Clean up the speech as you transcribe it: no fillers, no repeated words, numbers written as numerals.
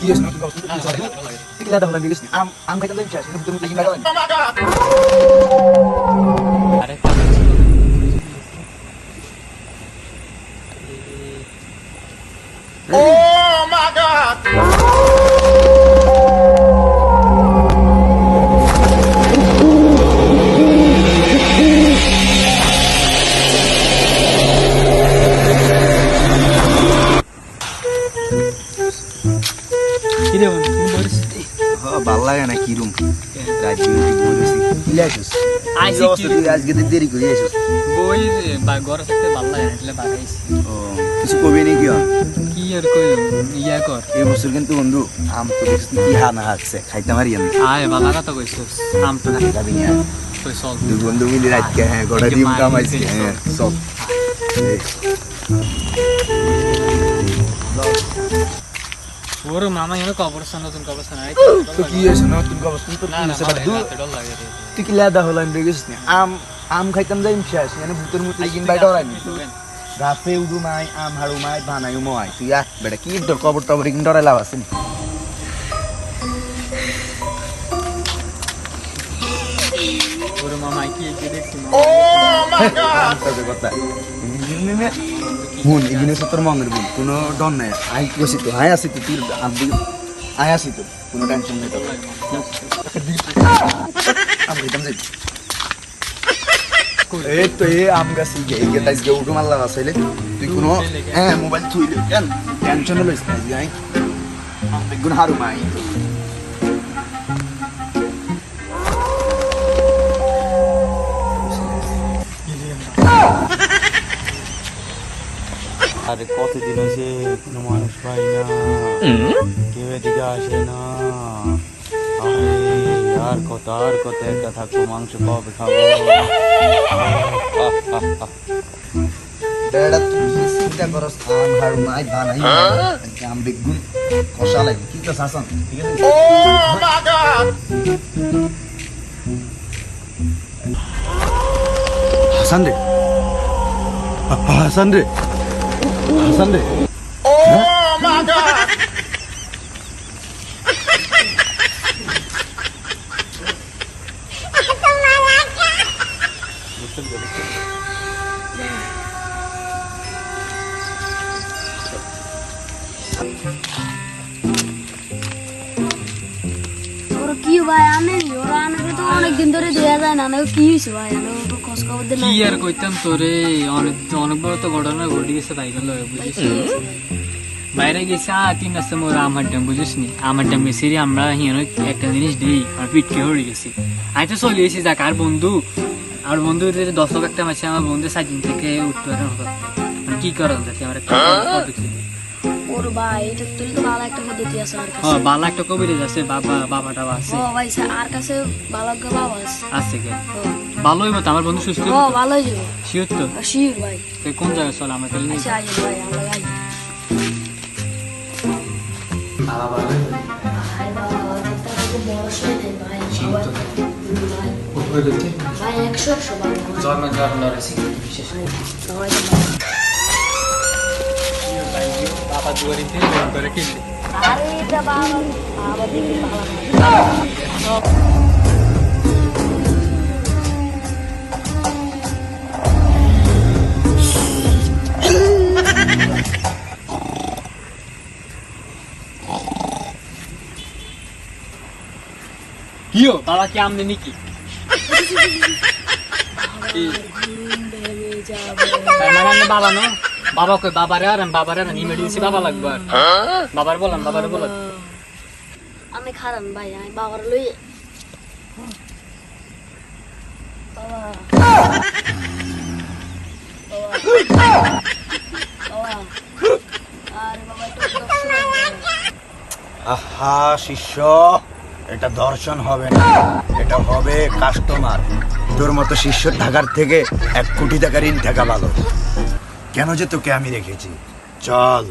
Yes, no, kita dah bilis ni. Am kita dah biasa. Betul betul kita dah. Oh my God! Kira তুমি বলিস ভালো লাগে না কি রুম রাজি বলেছি কি আসিস আইসি কি তুই আজকে দেরি করে আসিস বই বা ঘর থাকতে ভালো লাগে না એટલે বাগাইছি ও কিছু কবি নেই কি কি আর কই ইয়া কর এই বছর কিন্তু বন্ধু আম তো দেখছি কি হানা হাকছে খাইতে পারি আমি আয় ভালো কথা কইছস আম তো যাবি না কই চল দুই বন্ধু মিলে রাতকে হ্যাঁ গোটা ডিম কামাইছি হ্যাঁ সব ওর মামা এনে কবরস্থান নতুন কবরস্থান আই তো কি হইছে নতুন কবরস্থান তো না না ডর লাগে রে তুই কি লাদা হলাম দেখিস না আম খাইতাম যাই শেষ মানে ভূতের মতো কিন বাইটা হলাই গাছে উডু মাই আম হাড়ু মাই বানাইও মাই তুই আ বেটা কি তোর কবর টবর কিন ডরে লাভ আছে ওর মামা কি কি দেখছি ও মাই গড তবে কথা হুন এগিনে তোর মনের বোন কোনো ডর নাই আই কইছি তো আয় আসি তো তুই আয় আসি তো কোনো টেনশন নেই তো আম খাইতাম যাই এই তো এই আম গাছি এই গাছ গে উঠু মারলা বাসাইলে তুই কোনো হ্যাঁ মোবাইল থুইলে কেন টেনশন লইস না যাই বেগুন হারু মাই আরে কতদিন হয়েছে কোনো মানুষ পাই না কেউ এদিকে আসে না আর কত একটা থাকবো মাংস কবে খাবো বেড়া তুই চিন্তা করস আম হারু মাই বানাই আম বেগুন কষা লাগে কি তো শাসন ঠিক আছে ও মাই গড হাসান রে হাসান রে হাসান রে ও মাই গড কি ভাই আনে ওরা আনে তো অনেকদিন ধরে দেয়া যায় না কি হয়েছে ভাই খোঁজ খবর দিন কি আর কইতাম তোরে অনেক বড় তো ঘটনা ঘটে গেছে তাই গেল বুঝিস বাইরে গেছে 3 রাস্তা মোর আমার ড্যাম বুঝিস নি আমার ড্যাম গেছি আমরা হিয়ানো একটা জিনিস দিই আর পিটকে হয়ে গেছি আমি তো চলে এসেছি যাক আর বন্ধু 10 লাখ টাকা আছে আমার বন্ধু 7 দিন থেকে উঠতে পারে না কি করা যাচ্ছে আমার একটা ওর ভাই এটা তুই তো ভালো একটা পদ্ধতি আছে আর কাছে হ্যাঁ ভালো একটা কবিরাজ আছে বাবাটা আছে ও ভাই আর কাছে ভালো একটা বাবা আছে আছে কে ভালো হইব তো আমার বন্ধু সুস্থ ও ভালো হইব শিওর তো শিওর ভাই তুই কোন জায়গায় চল আমার তাহলে আচ্ছা আই ভাই আমরা যাই ভাই 100 সবাই জন্ম লড়াইছি বিশেষ বাবা দুয়ারিতে করে কিনলে আরে এটা বাবা দেখি ভালো কিও বাবা কি আমদানি কি বাবা নো বাবা কই বাবারে আর ইমার্জেন্সি বাবা লাগবে আর বাবার বললাম আমি খারাপ ভাই আমি বাবার লই আহা শিষ্য এটা দর্শন হবে না এটা হবে কাস্টমার তোর মতো শিষ্য থাকার থেকে 1 কোটি টাকা ঋণ থাকা ভালো কেন যে তোকে আমি রেখেছি চল